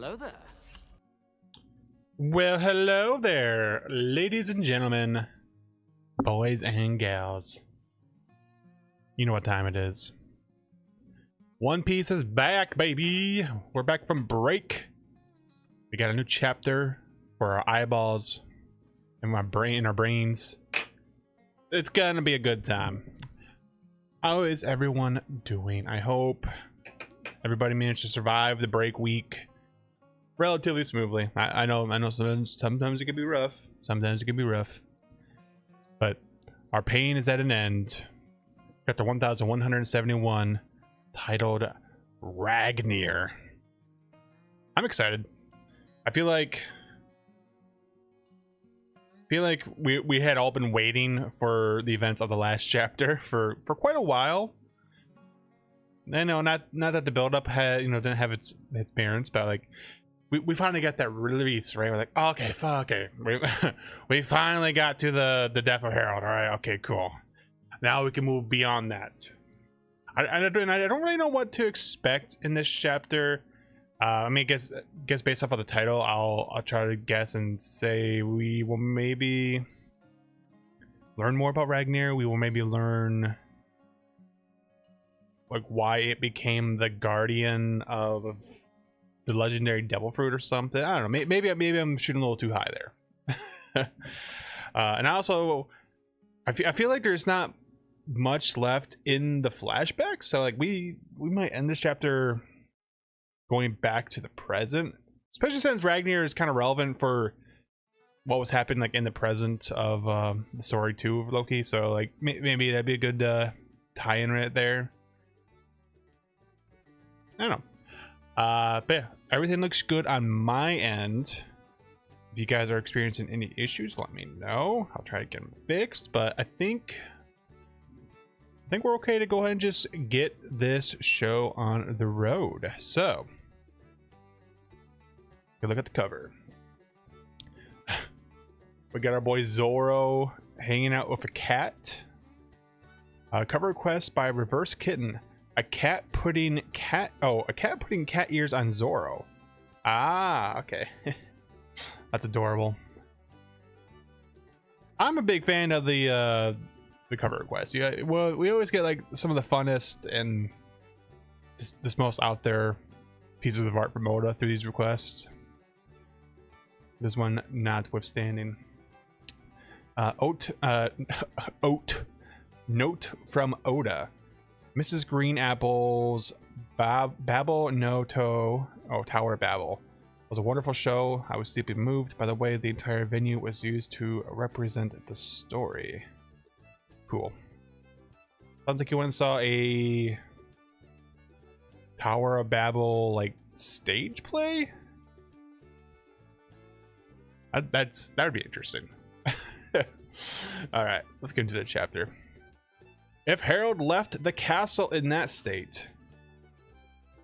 Hello there. Well, hello there, ladies and gentlemen, boys and gals. You know what time it is. One Piece is back, baby. We're back from break. We got a new chapter for our eyeballs and our brains. It's gonna be a good time. How is everyone doing? I hope everybody managed to survive the break week relatively smoothly. I know sometimes it can be rough. But our pain is at an end. Chapter 1171, titled Ragnir. I'm excited. I feel like we had all been waiting for the events of the last chapter for quite a while. I know, not that the build-up had, didn't have its parents, but like we finally got that release, right? We're like, okay, we finally got to the death of Harold. All right, okay, cool. Now we can move beyond that. I don't really know what to expect in this chapter. I mean, guess based off of the title, I'll try to guess and say we will maybe learn more about Ragnir. We will maybe learn like why it became the guardian of the legendary devil fruit or something. I don't know. Maybe I'm shooting a little too high there. And also, I feel like there's not much left in the flashback, so like we might end this chapter going back to the present, especially since Ragnir is kind of relevant for what was happening like in the present of the story 2 of Loki. So like maybe that'd be a good tie-in right there. I don't know. But yeah, everything looks good on my end. If you guys are experiencing any issues, let me know. I'll try to get them fixed. But I think we're okay to go ahead and just get this show on the road. So, look at the cover. We got our boy Zoro hanging out with a cat. Cover request by Reverse Kitten. A cat putting cat ears on Zoro. Ah, okay. That's adorable. I'm a big fan of the cover requests. Yeah, well, we always get like some of the funnest and just most out there pieces of art from Oda through these requests. This one notwithstanding. Note from Oda. Mrs. Green Apple's Babel no To, Tower of Babel was a wonderful show. I was deeply moved by the way the entire venue was used to represent the story. Cool. Sounds like you went and saw a Tower of Babel like stage play. That would be interesting. All right, let's get into the chapter. If Harold left the castle in that state,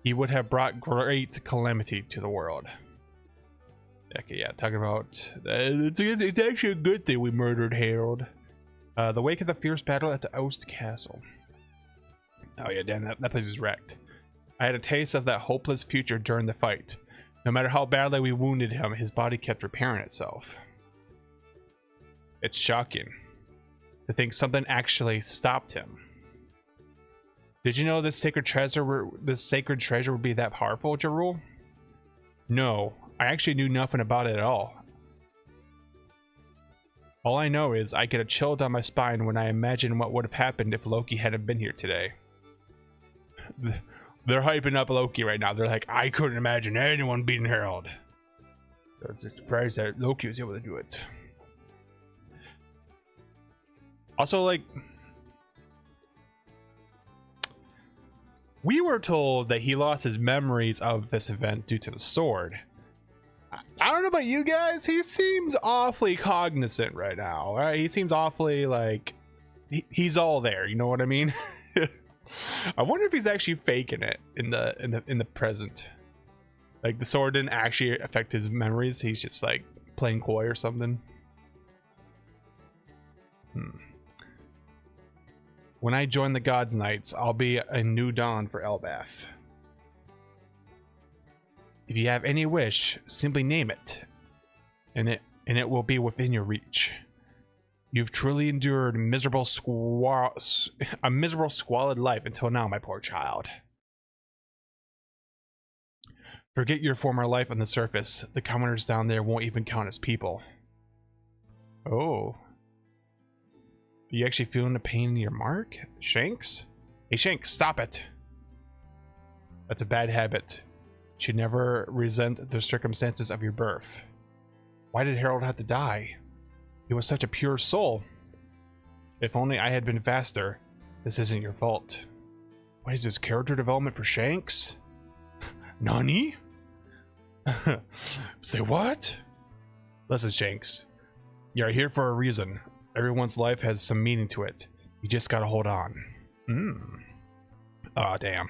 he would have brought great calamity to the world. Okay, yeah, talking about it's actually a good thing we murdered Harold. The wake of the fierce battle at the Oust Castle. Oh yeah, damn, that place is wrecked. I had a taste of that hopeless future during the fight. No matter how badly we wounded him, his body kept repairing itself. It's shocking to think something actually stopped him. Did you know this sacred treasure would be that powerful, Jarul? No, I actually knew nothing about it at all. All I know is I get a chill down my spine when I imagine what would have happened if Loki hadn't been here today. They're hyping up Loki right now. They're like, I couldn't imagine anyone beating Harold. They're surprised that Loki was able to do it. Also, like, we were told that he lost his memories of this event due to the sword. I don't know about you guys. He seems awfully cognizant right now. Right? He seems awfully like he's all there. You know what I mean? I wonder if he's actually faking it in the present. Like the sword didn't actually affect his memories. He's just like playing coy or something. When I join the Gods Knights, I'll be a new dawn for Elbaf. If you have any wish, simply name it, and it will be within your reach. You've truly endured a miserable squalid life until now, my poor child. Forget your former life on the surface. The commoners down there won't even count as people. Oh. Are you actually feeling the pain in your mark? Shanks? Hey Shanks, stop it. That's a bad habit. You should never resent the circumstances of your birth. Why did Harold have to die? He was such a pure soul. If only I had been faster. This isn't your fault. What is this, character development for Shanks? Nani? Say what? Listen, Shanks. You're here for a reason. Everyone's life has some meaning to it. You just gotta hold on. Aw, damn.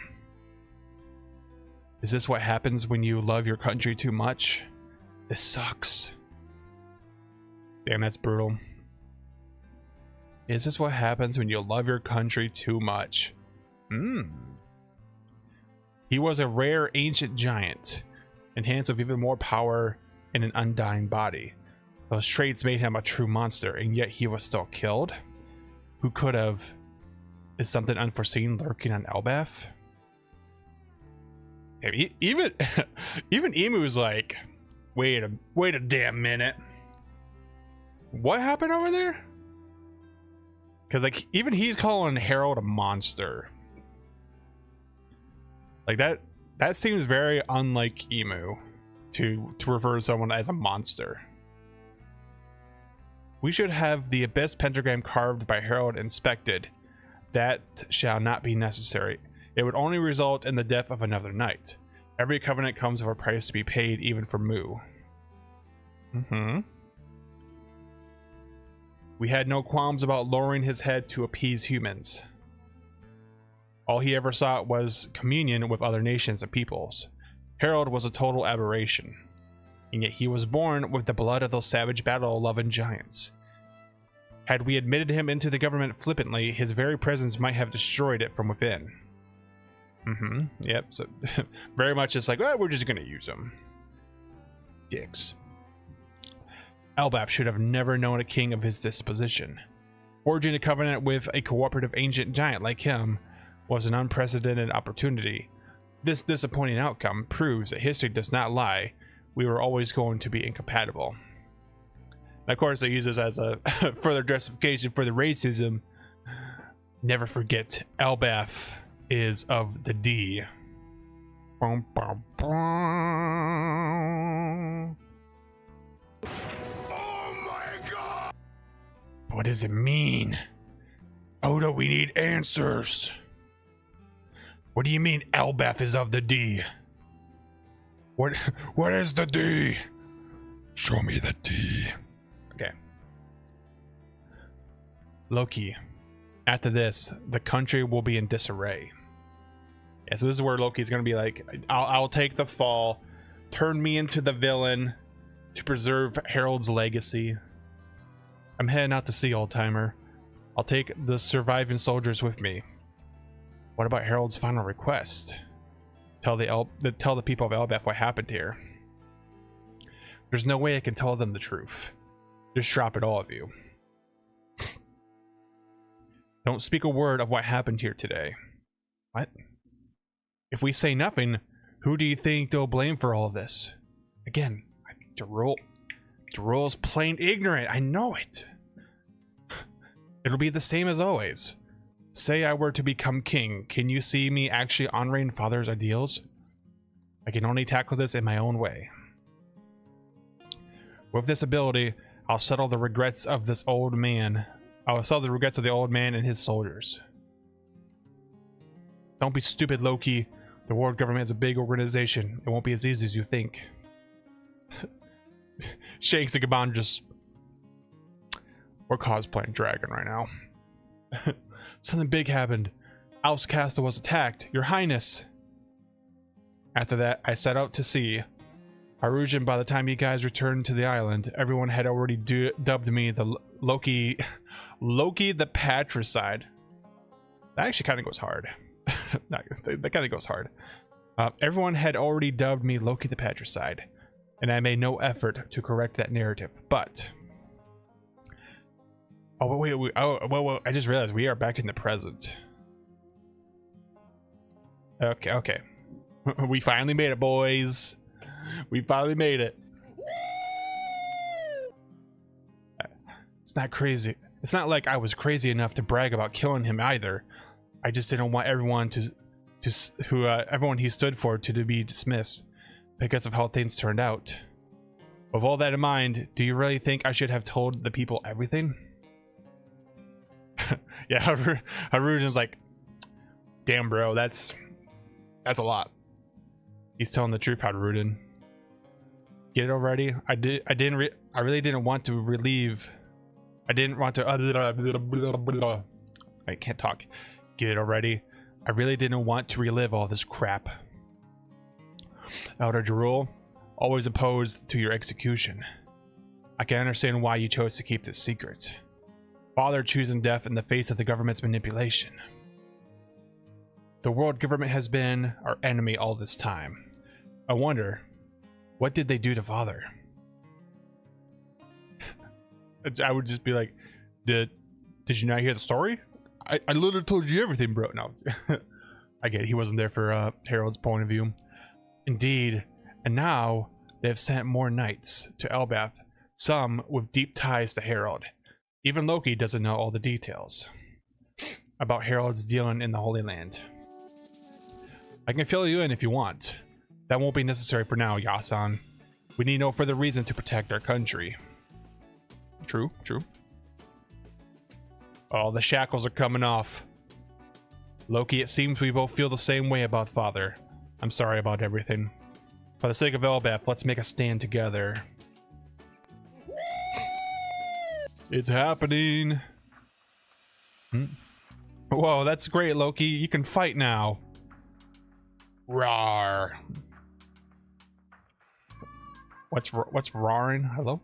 Is this what happens when you love your country too much? This sucks. Damn, that's brutal. Is this what happens when you love your country too much? He was a rare ancient giant, enhanced with even more power in an undying body. Those traits made him a true monster, and yet he was still killed. Who could have? Is something unforeseen lurking on Elbaf? Even even Emu's like, wait a damn minute. What happened over there? Because like even he's calling Harold a monster. Like that seems very unlike Emu to refer to someone as a monster. We should have the Abyss pentagram carved by Harold inspected. That shall not be necessary. It would only result in the death of another knight. Every covenant comes with a price to be paid, even for Mu. We had no qualms about lowering his head to appease humans. All he ever sought was communion with other nations and peoples. Harold was a total aberration, and yet he was born with the blood of those savage battle-loving giants. Had we admitted him into the government flippantly, his very presence might have destroyed it from within. Yep, so very much just like, well, we're just gonna use him. Dicks. Elbaf should have never known a king of his disposition. Forging a covenant with a cooperative ancient giant like him was an unprecedented opportunity. This disappointing outcome proves that history does not lie. We were always going to be incompatible. And of course, they use this as a further justification for the racism. Never forget, Elbaf is of the D. Oh my god! What does it mean? Oda, we need answers. What do you mean Elbaf is of the D? What is the D? Show me the D. Okay. Loki. After this, the country will be in disarray. Yeah, so this is where Loki's gonna be like, I'll take the fall, turn me into the villain to preserve Harold's legacy. I'm heading out to sea, old timer. I'll take the surviving soldiers with me. What about Harold's final request? Tell the people of Elbaf what happened here. There's no way I can tell them the truth. Just drop it, all of you. Don't speak a word of what happened here today. What? If we say nothing, who do you think they'll blame for all of this? Again, Darul's plain ignorant. I know it. It'll be the same as always. Say I were to become king. Can you see me actually honoring father's ideals? I can only tackle this in my own way. With this ability, I'll settle the regrets of this old man. I'll settle the regrets of the old man and his soldiers. Don't be stupid, Loki. The world government is a big organization. It won't be as easy as you think. Shanks and Gaban just... We're cosplaying Dragon right now. Something big happened. Al's castle was attacked, Your Highness. After that, I set out to sea. Harujan, by the time you guys returned to the island, everyone had already dubbed me the Loki the Patricide. That actually kind of goes hard. That kind of goes hard. Everyone had already dubbed me Loki the Patricide, and I made no effort to correct that narrative. But oh wait, well, I just realized we are back in the present. Okay. We finally made it, boys. We finally made it. It's not crazy. It's not like I was crazy enough to brag about killing him either. I just didn't want everyone everyone he stood for to be dismissed because of how things turned out. With all that in mind, do you really think I should have told the people everything? Yeah, Harujin's like, damn, bro, that's a lot. He's telling the truth, Harujin. Get it already? I really didn't want to relieve. I didn't want to. I can't talk. Get it already? I really didn't want to relive all this crap. Elder Jarul, always opposed to your execution. I can understand why you chose to keep this secret. Father choosing death in the face of the government's manipulation. The world government has been our enemy all this time. I wonder, what did they do to Father? I would just be like, did you not hear the story? I literally told you everything, bro. No. I get it. He wasn't there for Harold's point of view. Indeed. And now they have sent more knights to Elbaf, some with deep ties to Harold. Even Loki doesn't know all the details about Harold's dealing in the Holy Land. I can fill you in if you want. That won't be necessary for now, Yasan. We need no further reason to protect our country. True. Oh, the shackles are coming off. Loki, it seems we both feel the same way about Father. I'm sorry about everything. For the sake of Elbaf, let's make a stand together. It's happening. Whoa, that's great, Loki. You can fight now. Rawr. What's roaring? Hello?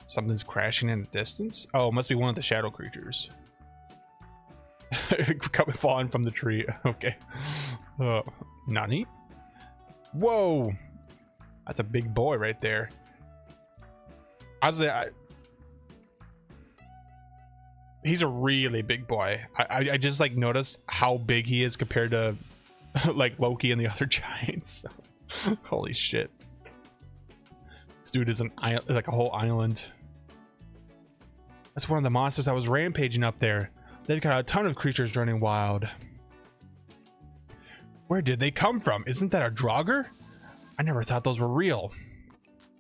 Something's crashing in the distance? Oh, it must be one of the shadow creatures. Coming falling from the tree. Okay. Nani? Whoa! That's a big boy right there. He's a really big boy. I just like noticed how big he is compared to like Loki and the other giants. Holy shit. This dude is like a whole island. That's one of the monsters that was rampaging up there. They've got a ton of creatures running wild. Where did they come from? Isn't that a Draugr? I never thought those were real.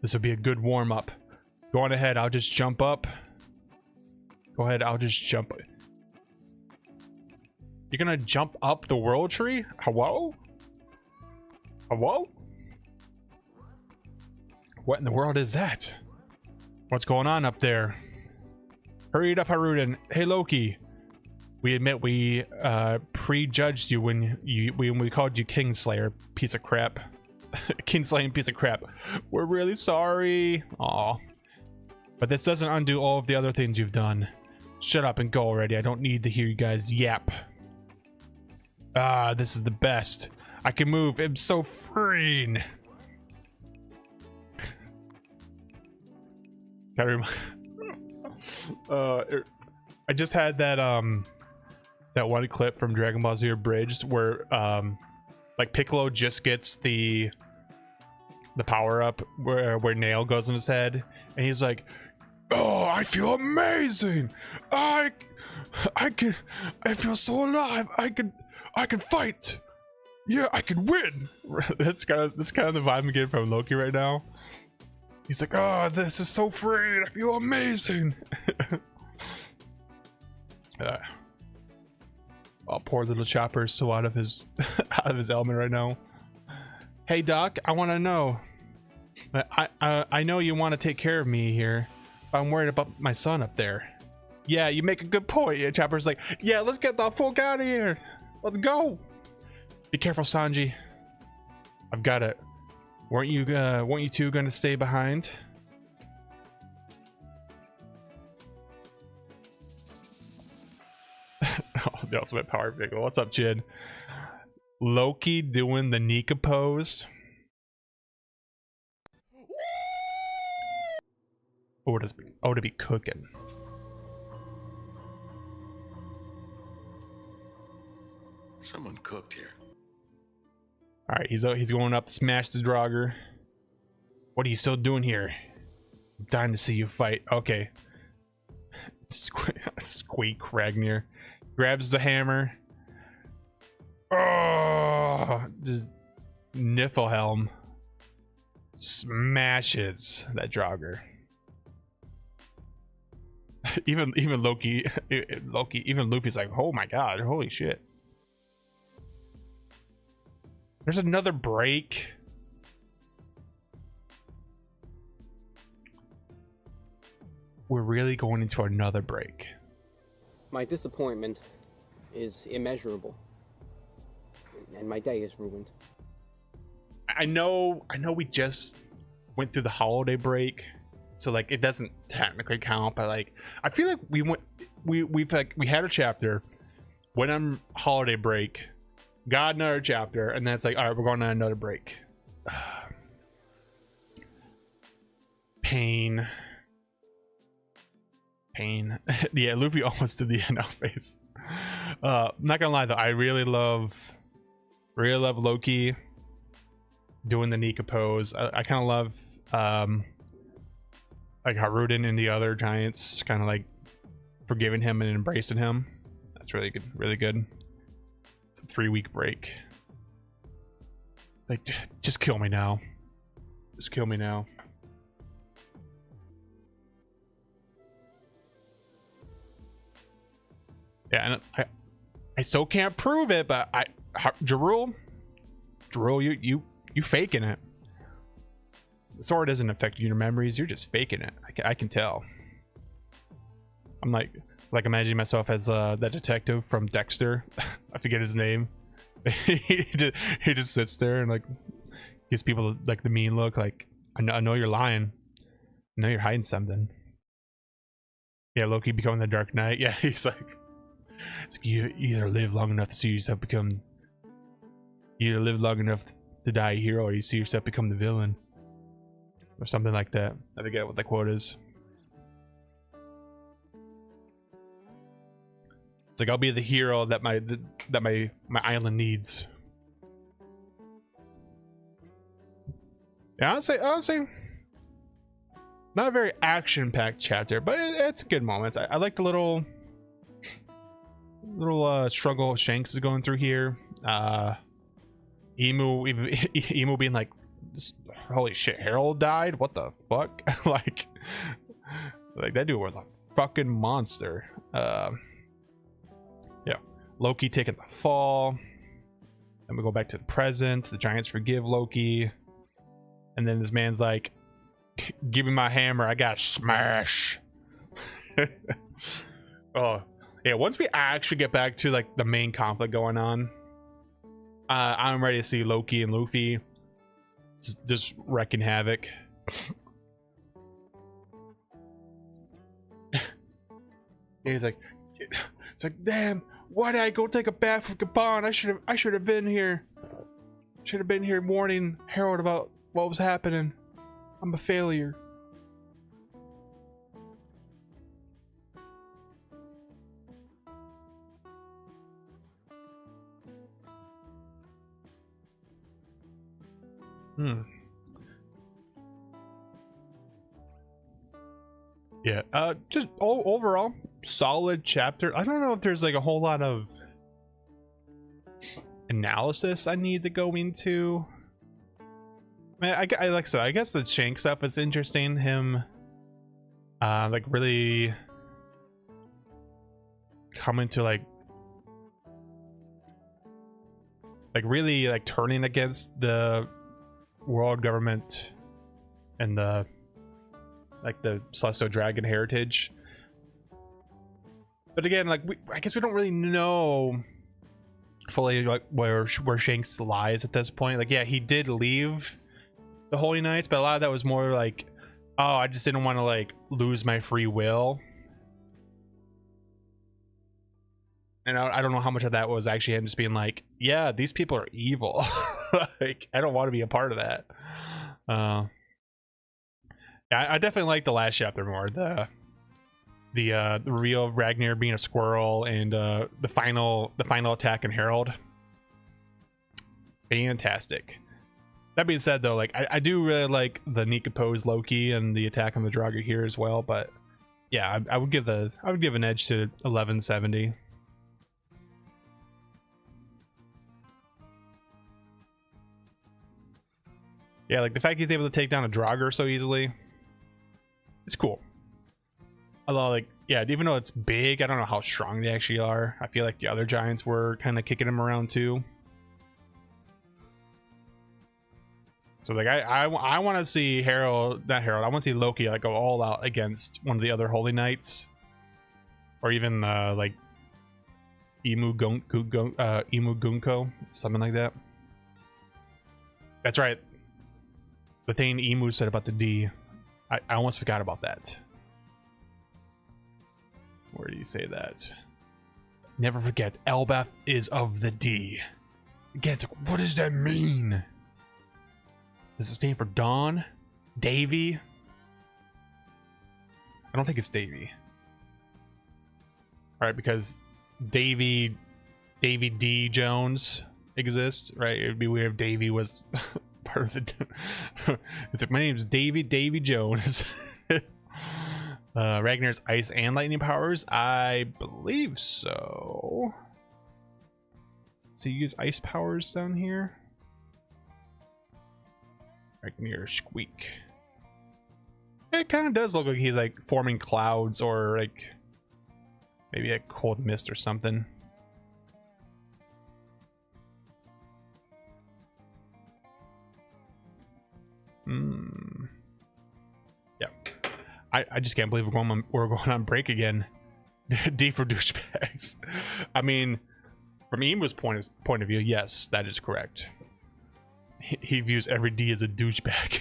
This would be a good warm-up. Go on ahead, I'll just jump up. Go ahead, I'll just jump. You're gonna jump up the world tree? Hello? Hello? What in the world is that? What's going on up there? Hurry it up, Harujin. Hey, Loki. We admit we prejudged you when we called you Kingslayer, piece of crap. Kingslaying piece of crap. We're really sorry. Aw. But this doesn't undo all of the other things you've done. Shut up and go already. I don't need to hear you guys yap. Ah, this is the best. I can move. I'm so freeing. Gotta remind. I just had that that one clip from Dragon Ball Z Abridged where like Piccolo just gets the power up where Nail goes in his head and he's like, oh, I feel amazing. I feel so alive. I can fight. Yeah, I can win. That's kind of the vibe I'm getting from Loki right now. He's like, oh, this is so free. I feel amazing. Oh, poor little Chopper is so out of his element right now. Hey, Doc, I want to know. I know you want to take care of me here. But I'm worried about my son up there. Yeah, you make a good point. Yeah, Chopper's like, yeah, let's get the fuck out of here. Let's go. Be careful, Sanji. I've got it. Weren't you two gonna stay behind? Oh, the ultimate power vehicle. What's up, Jin? Loki doing the Nika pose. Oh, to be cooking. Someone cooked here. All right, he's going up to smash the Draugr. What are you still doing here? I'm dying to see you fight. Okay. Squeak Ragnar grabs the hammer. Oh, just Niflheim smashes that Draugr. even Loki, even Luffy's like, oh my god, holy shit. There's another break. We're really going into another break. My disappointment is immeasurable, and my day is ruined. I know we just went through the holiday break, so like it doesn't technically count, but like I feel like we had a chapter, went on holiday break, got another chapter, and then it's like, all right, we're going on another break. Pain. Yeah, Luffy almost did the end out face. Not gonna lie though, I really love Loki doing the Nika pose. I kind of love like Haruden and the other giants kind of like forgiving him and embracing him. That's really good, really good. It's a 3-week break. Like, just kill me now. Just kill me now. Yeah, and I still can't prove it, but Jarul, you faking it. The sword doesn't affect your memories. You're just faking it. I can tell. I'm like imagining myself as that detective from Dexter. I forget his name. he just sits there and like gives people like the mean look. Like I know you're lying. I know you're hiding something. Yeah, Loki becoming the Dark Knight. Yeah, he's like, it's like you either live long enough to see yourself become. You either live long enough to die a hero, or you see yourself become the villain, or something like that. I forget what the quote is. It's like, I'll be the hero that my island needs. Yeah, honestly, not a very action-packed chapter, but it's a good moment. I like the little struggle Shanks is going through here. Emu being like, holy shit, Harold died? What the fuck? like that dude was a fucking monster. Yeah, Loki taking the fall. Then we go back to the present. The giants forgive Loki, and then this man's like, give me my hammer, I got smash. Oh yeah, once we actually get back to like the main conflict going on, I'm ready to see Loki and Luffy just wrecking havoc. He's like, it's like, damn, why did I go take a bath with Gabon? I should have been here. Should have been here warning Harold about what was happening. I'm a failure. Yeah, just overall solid chapter. I don't know if there's like a whole lot of analysis I need to go into. I like I said, I guess the Shank stuff is interesting. Him like really coming to like really like turning against the world government and the Celestial Dragon heritage. But again, like I guess we don't really know fully like where Shanks lies at this point. Like, yeah, he did leave the Holy Knights, but a lot of that was more like, oh, I just didn't want to like lose my free will. And I don't know how much of that was actually him just being like, yeah, these people are evil. Like, I don't want to be a part of that. Yeah, I definitely like the last chapter more. The reveal of Ragnar being a squirrel and the final attack in Herald. Fantastic. That being said, though, like I do really like the Nika pose Loki and the attack on the Draugr here as well. But yeah, I would give an edge to 1170. Yeah, like the fact he's able to take down a Draugr so easily, it's cool. Although, like, yeah, even though it's big, I don't know how strong they actually are. I feel like the other giants were kind of kicking him around too. So, like, I want to see Harold, not Harold, I want to see Loki like go all out against one of the other Holy Knights, or even like Emu Gunko, something like that. That's right. The thing Emu said about the D, I almost forgot about that. Where do you say that? Never forget, Elbaf is of the D. Again, it's like, what does that mean? Does it stand for Dawn? Davy? I don't think it's Davy. Alright, because Davy D. Jones exists, right? It would be weird if Davy was part of it. It's like, my name's Davy Jones. Ragnar's ice and lightning powers? I believe so. So you use ice powers down here? Ragnar Squeak. It kind of does look like he's like forming clouds or like maybe a cold mist or something. Yeah. I just can't believe we're going on break again. D for douchebags. I mean, from Emu's point of view, yes, that is correct. He views every D as a douchebag.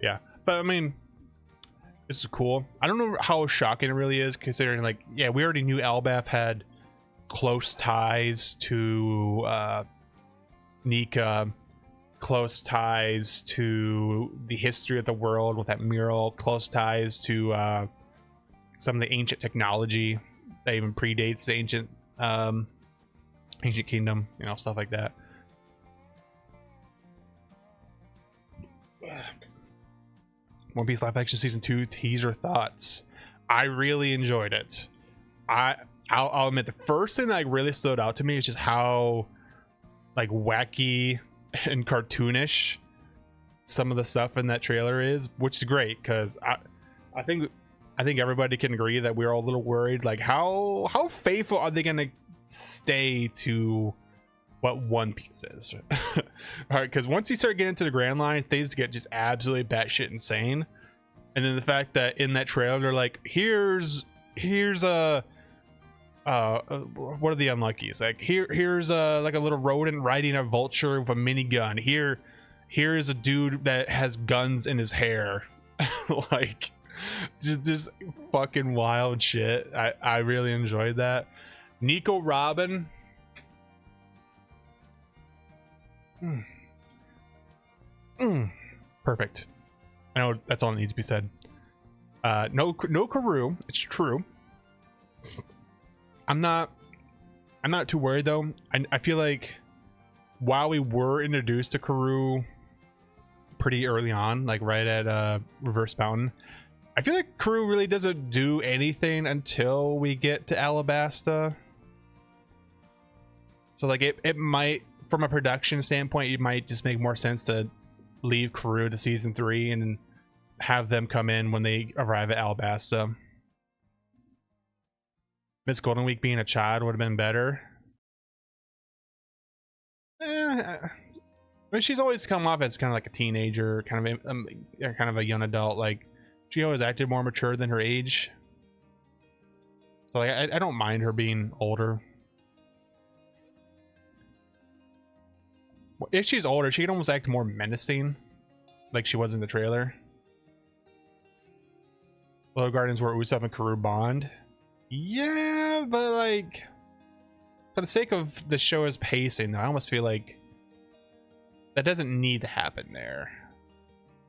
Yeah, but I mean, this is cool. I don't know how shocking it really is, considering, like, yeah, we already knew Elbaf had close ties to Nika, close ties to the history of the world with that mural, close ties to some of the ancient technology that even predates the ancient kingdom, you know, stuff like that. One Piece live action season 2 teaser thoughts. I really enjoyed it. I'll admit, the first thing that like really stood out to me is just how like wacky and cartoonish some of the stuff in that trailer is, which is great because I think everybody can agree that we're all a little worried, like how faithful are they gonna stay to what One Piece is? All right, because once you start getting into the Grand Line, things get just absolutely batshit insane. And then the fact that in that trailer they're like, here's a what are the unluckies? Like here's like a little rodent riding a vulture with a minigun. Here's a dude that has guns in his hair. Like just fucking wild shit. I really enjoyed that. Nico Robin. Perfect. I know that's all that needs to be said. No Karoo. It's true. I'm not too worried though. I feel like while we were introduced to Karoo pretty early on, like right at Reverse Mountain, I feel like Karoo really doesn't do anything until we get to Alabasta. So like it might, from a production standpoint, it might just make more sense to leave Karoo to season 3 and have them come in when they arrive at Alabasta. Miss Golden Week being a child would have been better. I mean, she's always come off as kind of like a teenager, kind of a young adult. Like, she always acted more mature than her age. So like, I don't mind her being older. If she's older, she can almost act more menacing. like she was in the trailer. Little Gardens where Usopp and Karoo bond. Yeah, but like for the sake of the show's pacing, I almost feel like that doesn't need to happen there.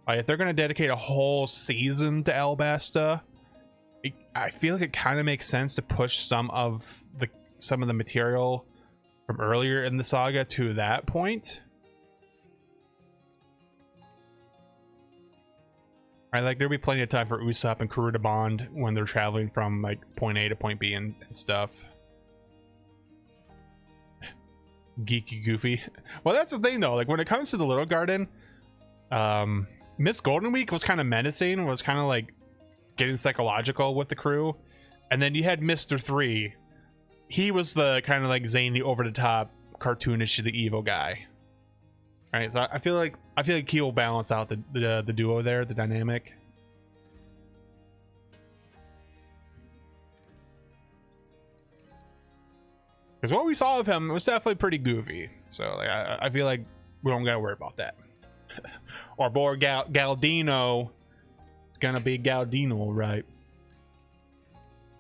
Like if they're gonna dedicate a whole season to Alabasta, I feel like it kind of makes sense to push some of the material from earlier in the saga to that point. Right, like there'll be plenty of time for Usopp and Karoo to bond when they're traveling from like point A to point B and stuff. Geeky Goofy. Well, that's the thing though. Like when it comes to the Little Garden, Miss Golden Week was kind of menacing. Was kind of like getting psychological with the crew, and then you had Mr. 3. He was the kind of like zany, over the top, cartoonish, the evil guy. Right, so I feel like he will balance out the duo there, the dynamic. Because what we saw of him was definitely pretty goofy. So like, I feel like we don't gotta worry about that. Our boy Galdino is gonna be Galdino, right?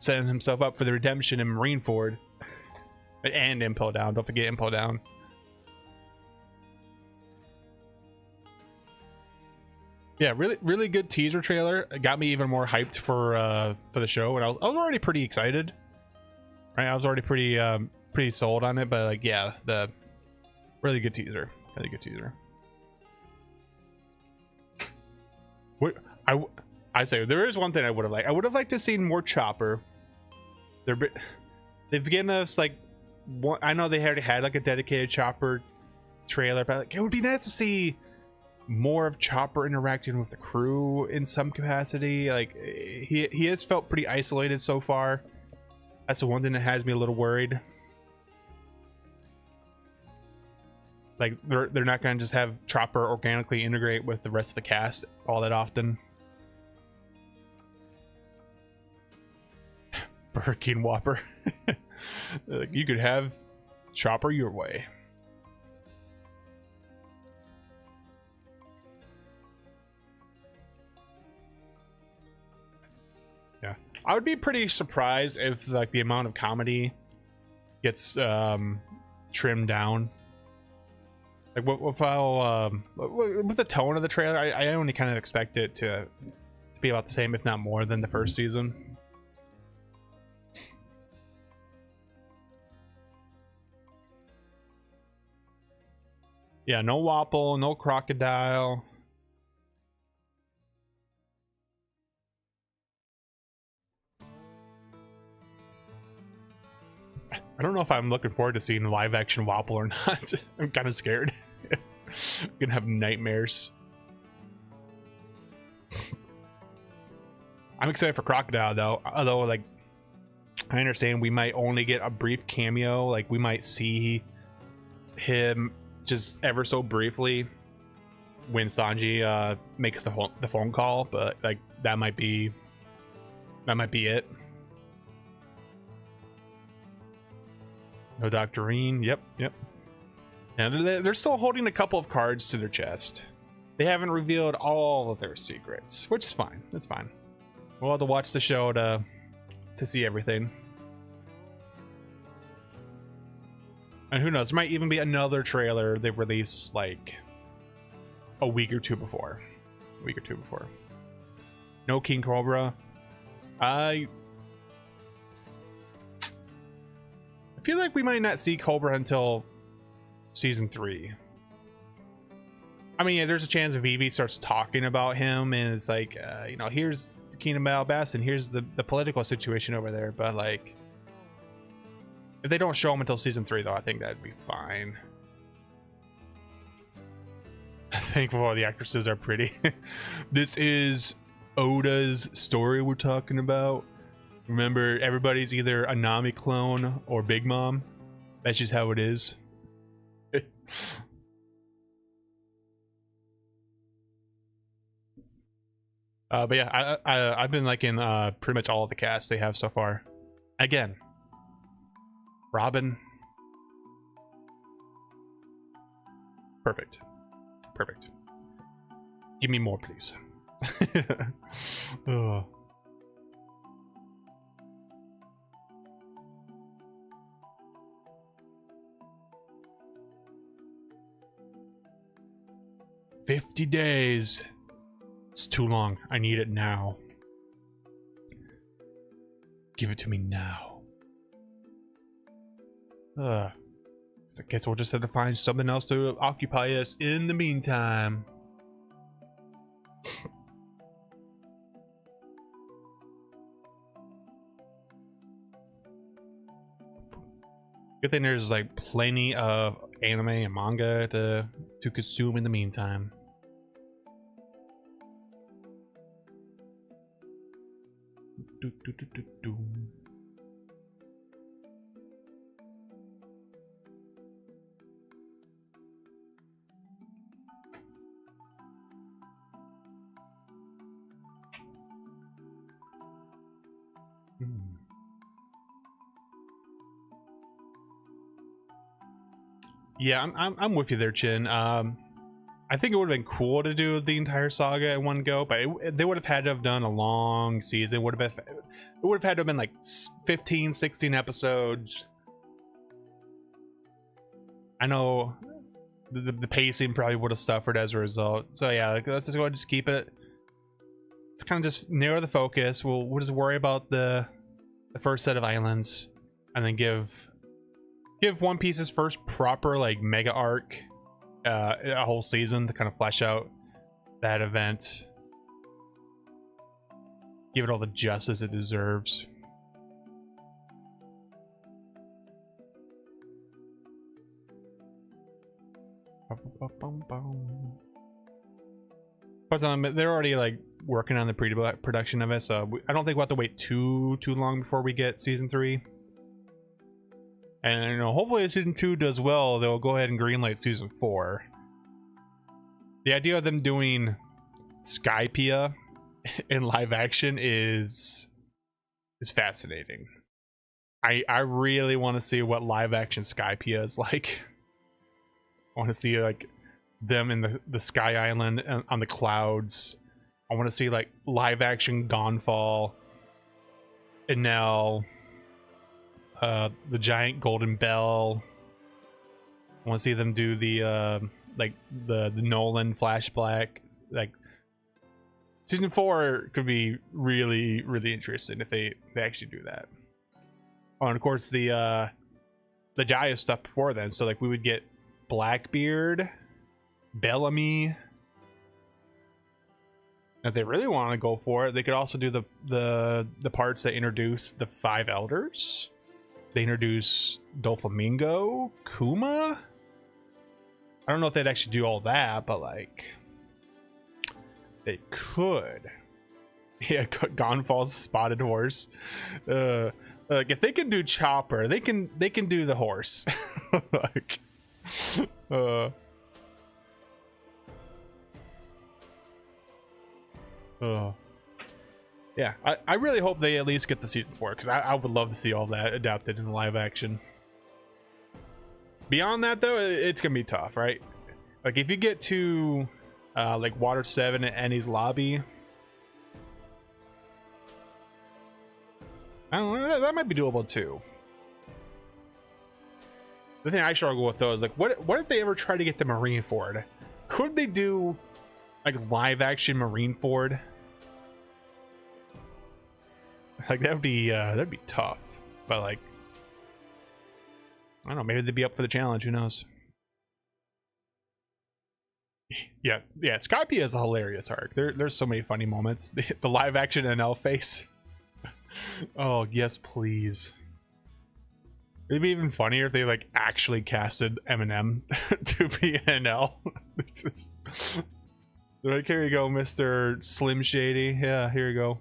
Setting himself up for the redemption in Marineford. And Impel Down. Don't forget Impel Down. Yeah, really good teaser trailer. It got me even more hyped for the show, and I was already pretty excited. Right, I was already pretty sold on it, but like, yeah, the really good teaser. Really good teaser. What I say there is one thing I would have liked. I would have liked to see more Chopper. They've given us like one. I know they already had like a dedicated Chopper trailer, but like, it would be nice to see more of Chopper interacting with the crew in some capacity. Like he has felt pretty isolated so far. That's the one thing that has me a little worried. Like they're not gonna just have Chopper organically integrate with the rest of the cast all that often. Burger King Whopper. Like, you could have Chopper your way. Yeah, I would be pretty surprised if like the amount of comedy gets trimmed down. Like with the tone of the trailer, I only kind of expect it to be about the same, if not more, than the first season. Yeah, no Wapple, no Crocodile. I don't know if I'm looking forward to seeing live action Wapple or not. I'm kind of scared. I'm gonna have nightmares. I'm excited for Crocodile though. Although, like, I understand we might only get a brief cameo. Like, we might see him just ever so briefly when Sanji makes the phone call, but like that might be it. No Doctorine. Yep. And they're still holding a couple of cards to their chest. They haven't revealed all of their secrets, which is fine. That's fine. We'll have to watch the show to see everything. And who knows, there might even be another trailer they release like a week or two before. No King Cobra. I feel like we might not see Cobra until season 3. I mean, yeah, there's a chance Vivi starts talking about him and it's like, you know, here's the Kingdom of Alabasta and here's the political situation over there. But like, if they don't show him until season 3, though, I think that'd be fine. Thankful the actresses are pretty. This is Oda's story we're talking about. Remember, everybody's either a Nami clone or Big Mom. That's just how it is. But yeah, I've been liking pretty much all of the cast they have so far. Again, Robin, perfect. Give me more, please. Ugh. $50 days. It's too long. I need it now. Give it to me now. I guess we'll just have to find something else to occupy us in the meantime. Good thing there's like plenty of anime and manga to consume in the meantime. Yeah, I'm with you there, Chin. I think it would have been cool to do the entire saga in one go, but they would have had to have done a long season. It would have had to have been like 15, 16 episodes. I know the pacing probably would have suffered as a result. So yeah, like, let's just go ahead and just keep it. Let's kind of just narrow the focus. We'll just worry about the first set of islands, and then give One Piece's first proper like mega arc a whole season to kind of flesh out that event. Give it all the justice it deserves. But they're already like working on the pre-production of it, so I don't think we'll have to wait too long before we get season 3. And you know, hopefully if season 2 does well, they'll go ahead and greenlight season 4. The idea of them doing Skypiea in live action is fascinating. I really want to see what live action Skypiea is like. I want to see like them in the Sky Island on the clouds. I want to see like live action Gonfall, Enel, the giant golden bell. I want to see them do the like the Nolan flashback. Like season 4 could be really interesting if they actually do that. Oh, and of course the Jaya stuff before then. So like we would get Blackbeard, Bellamy. If they really want to go for it, they could also do the parts that introduce the 5 elders. They introduce Doflamingo, Kuma. I don't know if they'd actually do all that, but like they could. Yeah, Gonfall's spotted horse. Like if they can do Chopper, they can do the horse. Like, yeah, I really hope they at least get the season 4, because I would love to see all that adapted in live action. Beyond that though, it's gonna be tough, right? Like if you get to like Water 7 at Eni's lobby, I don't know, that might be doable too. The thing I struggle with though is like, what if they ever try to get the Marineford? Could they do like live action Marineford? Like that'd be tough, but like I don't know, maybe they'd be up for the challenge. Who knows? Yeah, Skypiea is a hilarious arc. There's so many funny moments. The live action NL face. Oh yes, please. It'd be even funnier if they like actually casted Eminem to be NL. They're like, here you go, Mr. Slim Shady. Yeah, here you go.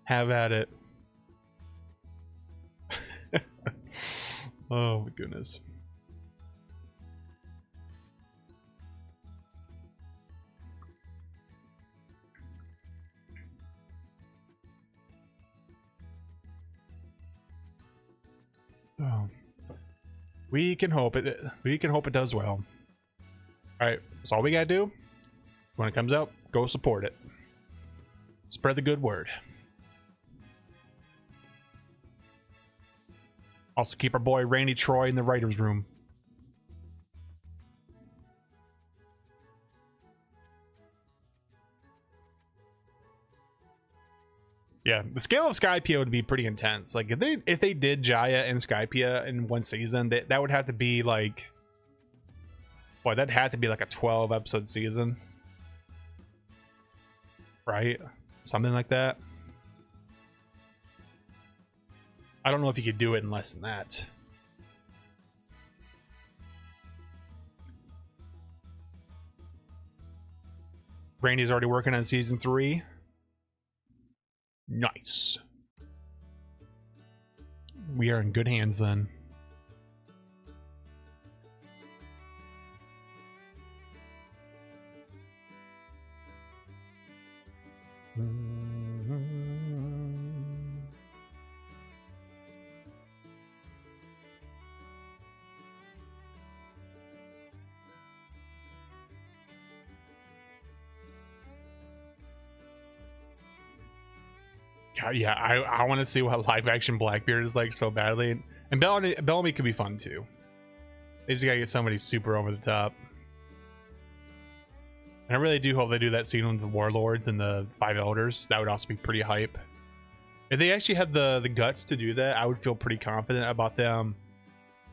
Have at it. Oh my goodness. Oh. We can hope it does well. All right, that's all we gotta do. When it comes out, go support it. Spread the good word. Also, keep our boy Randy Troy in the writer's room. Yeah, the scale of Skypiea would be pretty intense. Like if they did Jaya and Skypiea in one season, that would have to be like, boy, that'd have to be like a 12 episode season, right? Something like that. I don't know if you could do it in less than that. Randy's already working on season 3. Nice. We are in good hands then. God, yeah, I want to see what live action Blackbeard is like so badly. And Bellamy could be fun too. They just gotta get somebody super over the top. And I really do hope they do that scene with the Warlords and the 5 Elders. That would also be pretty hype. If they actually had the guts to do that, I would feel pretty confident about them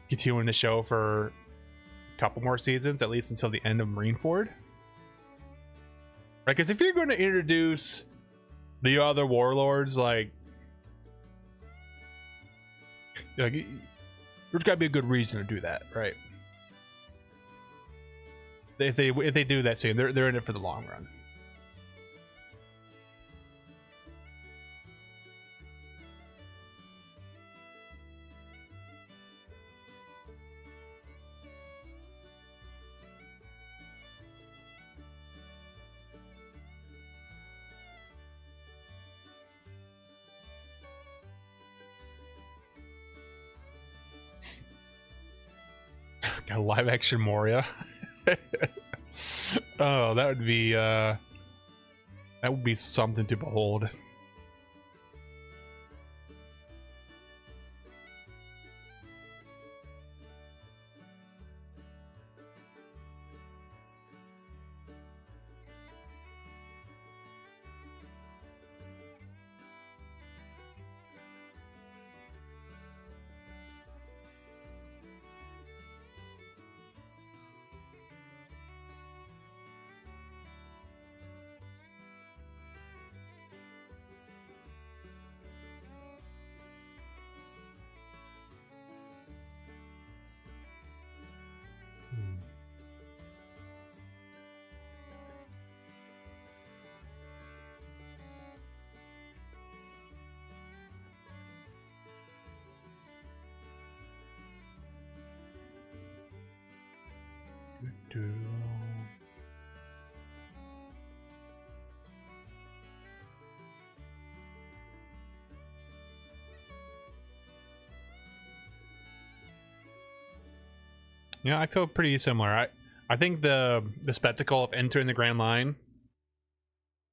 continuing the show for a couple more seasons, at least until the end of Marineford. Right, because if you're going to introduce the other Warlords, like there's got to be a good reason to do that, right? If they do that scene, they're in it for the long run. Got a live action Moria. Oh, that would be something to behold. Yeah, I feel pretty similar. I think the spectacle of entering the Grand Line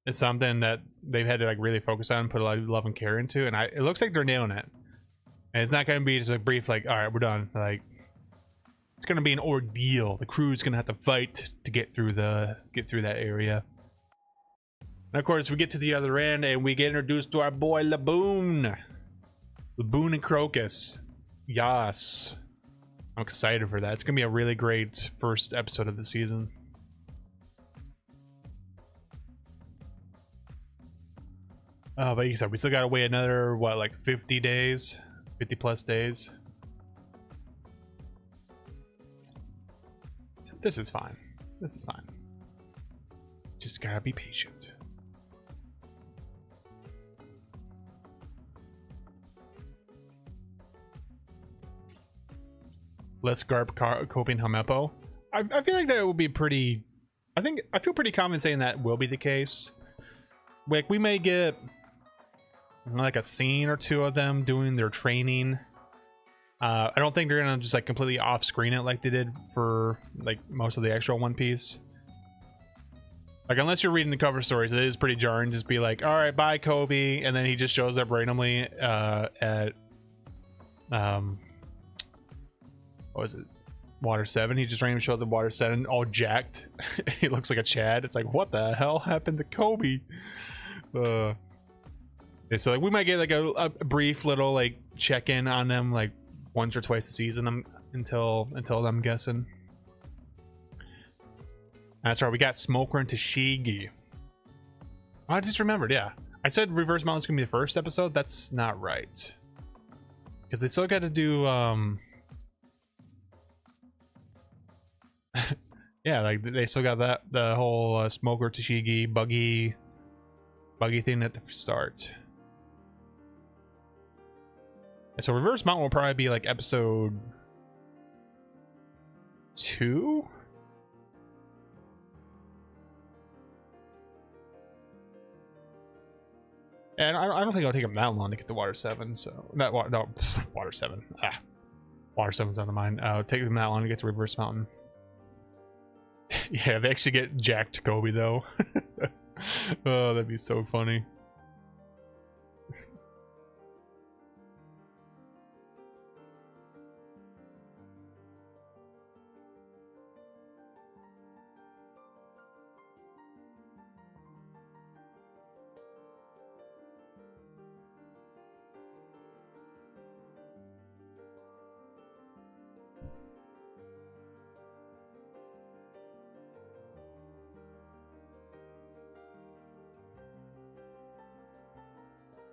is something that they've had to like really focus on, put a lot of love and care into, and it looks like they're nailing it. And it's not going to be just a brief like, all right, we're done. Like, it's going to be an ordeal. The crew's going to have to fight to get through that area. And of course, we get to the other end and we get introduced to our boy Laboon and Crocus. Yas. I'm excited for that. It's gonna be a really great first episode of the season. But like you said, we still gotta wait another, what, like 50 days? 50 plus days? This is fine. This is fine. Just gotta be patient. Less Garp coping Hamepo. I feel like that would be pretty. I feel pretty confident saying that will be the case. Like, we may get like a scene or two of them doing their training I don't think they're gonna just like completely off screen it like they did for like most of the actual One Piece. Like, unless you're reading the cover stories, it is pretty jarring. Just be like, all right, bye, Kobe, and then he just shows up randomly at what was it, Water 7. He just randomly shows up at Water 7 all jacked. He looks like a Chad. It's like, what the hell happened to Kobe? Yeah, so like we might get like a brief little like check-in on them like once or twice a season until I'm guessing. That's right, we got Smoker and Tashigi. Oh, I just remembered, yeah. I said Reverse Mountain's gonna be the first episode. That's not right. Because they still got to do yeah, like they still got the whole Smoker Tashigi buggy thing at the start. And so Reverse Mountain will probably be like episode 2. And I don't think it'll take them that long to get to Water 7. So not Water, no, Water 7. Water 7's on the mind. It'll take them that long to get to Reverse Mountain. Yeah, they actually get jacked Kobe though. Oh, that'd be so funny.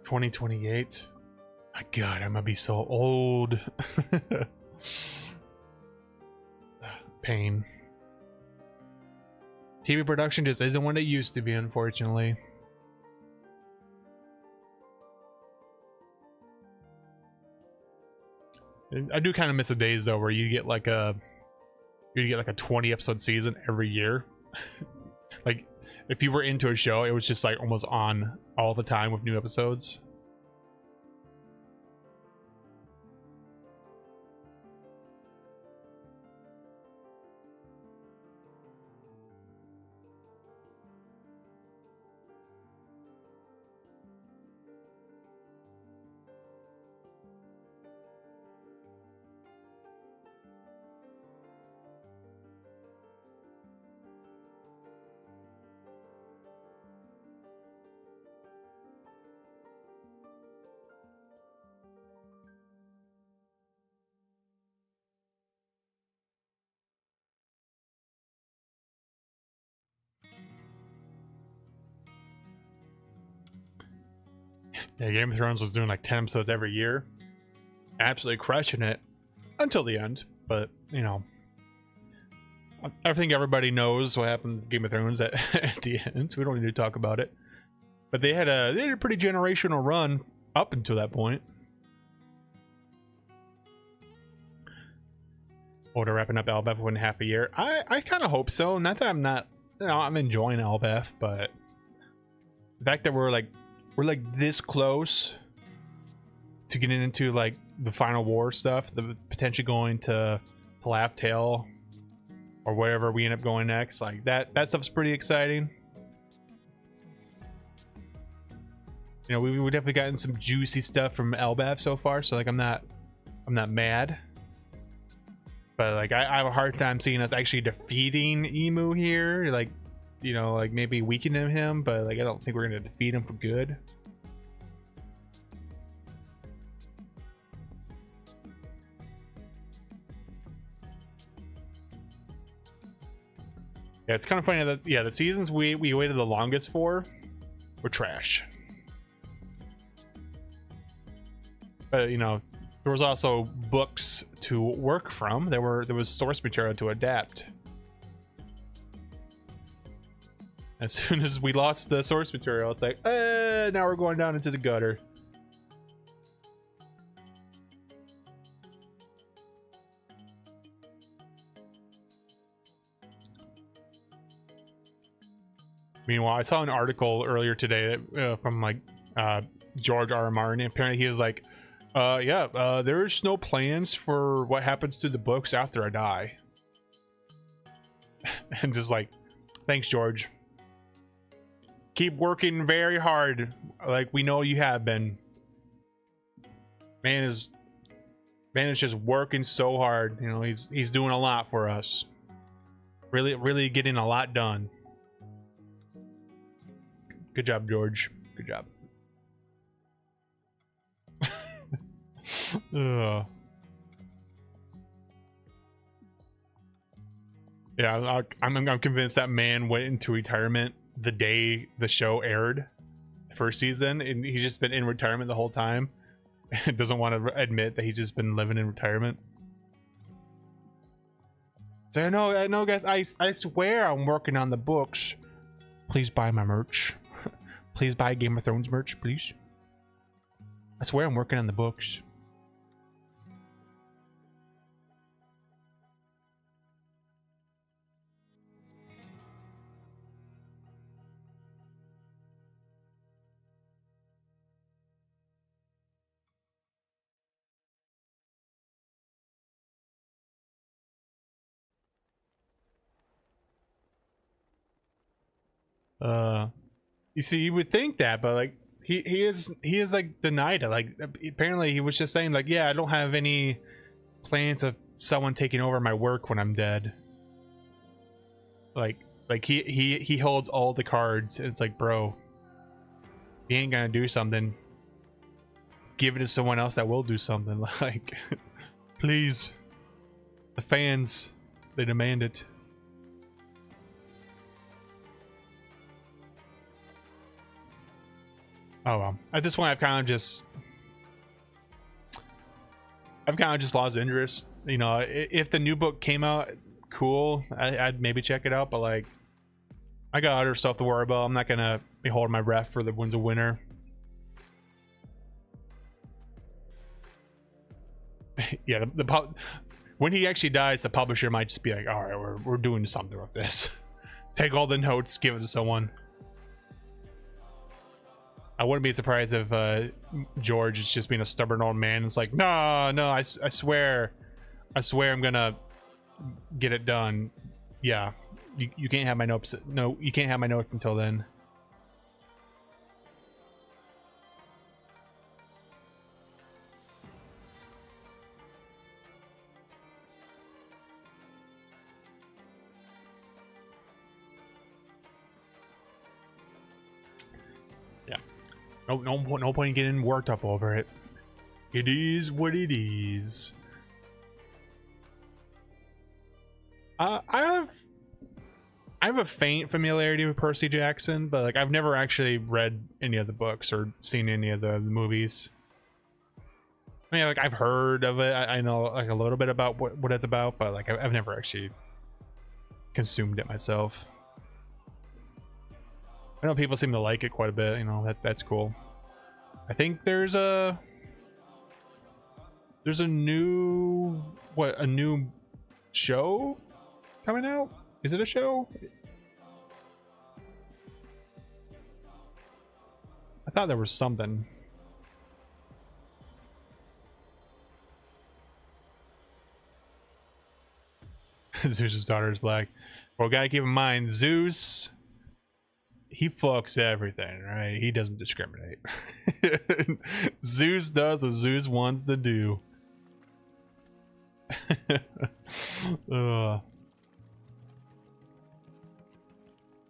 $2028. My God, I'm gonna be so old. Pain. TV production just isn't what it used to be, unfortunately. I do kind of miss the days though where you get like a 20 episode season every year. Like if you were into a show, it was just like almost on all the time with new episodes. Yeah, Game of Thrones was doing like 10 episodes every year. Absolutely crushing it until the end. But, you know, I think everybody knows what happened to Game of Thrones at the end, so we don't need to talk about it. But they had a pretty generational run up until that point. Oh, they're wrapping up Elbaf within half a year. I kind of hope so. Not that I'm not, you know, I'm enjoying Elbaf, but the fact that we're like this close to getting into like the final war stuff, the potentially going to Laugh Tale or wherever we end up going next, like that stuff's pretty exciting. You know, we definitely gotten some juicy stuff from Elbaf so far, so like I'm not mad. But like I have a hard time seeing us actually defeating Emu here. Like, you know, like maybe weakening him, but like I don't think we're gonna defeat him for good. Yeah, it's kind of funny that the seasons we waited the longest for were trash. But you know, there was also books to work from. There was source material to adapt. As soon as we lost the source material, it's like, now we're going down into the gutter. Meanwhile, I saw an article earlier today that, from like George R. R. Martin. Apparently, he was like, There's no plans for what happens to the books after I die. And just like, thanks, George. Keep working very hard, like we know you have been. Man is just working so hard. You know, he's doing a lot for us. Really getting a lot done. Good job, George. Good job. Ugh. Yeah, I'm convinced that man went into retirement the day the show aired, first season, and he's just been in retirement the whole time. And doesn't want to admit that he's just been living in retirement. So I know, guys. I swear I'm working on the books. Please buy my merch. Please buy Game of Thrones merch, please. I swear I'm working on the books. You see, you would think that, but like he is like denied it. Like apparently he was just saying like, yeah, I don't have any plans of someone taking over my work when I'm dead. Like he holds all the cards, and it's like, bro, he ain't gonna do something, give it to someone else that will do something. Like, please, the fans, they demand it. Oh well, at this point I've kind of just lost interest. You know, if the new book came out, cool, I'd maybe check it out, but like I got other stuff to worry about. I'm not gonna be holding my breath for the when's a winner. Yeah, when he actually dies, the publisher might just be like, all right, we're doing something with this. Take all the notes, give it to someone. I wouldn't be surprised if George is just being a stubborn old man. It's like, no, I swear I'm gonna get it done. Yeah, you can't have my notes. No, you can't have my notes until then. No point in getting worked up over it. It is what it is. I have a faint familiarity with Percy Jackson, but like I've never actually read any of the books or seen any of the movies. I mean, like I've heard of it. I know like a little bit about what it's about, but like I've never actually consumed it myself. I know people seem to like it quite a bit. You know, that's cool. I think there's a new show coming out. Is it a show? I thought there was something. Zeus's daughter is black. Well, gotta keep in mind, Zeus, he fucks everything, right? He doesn't discriminate. Zeus does what Zeus wants to do. The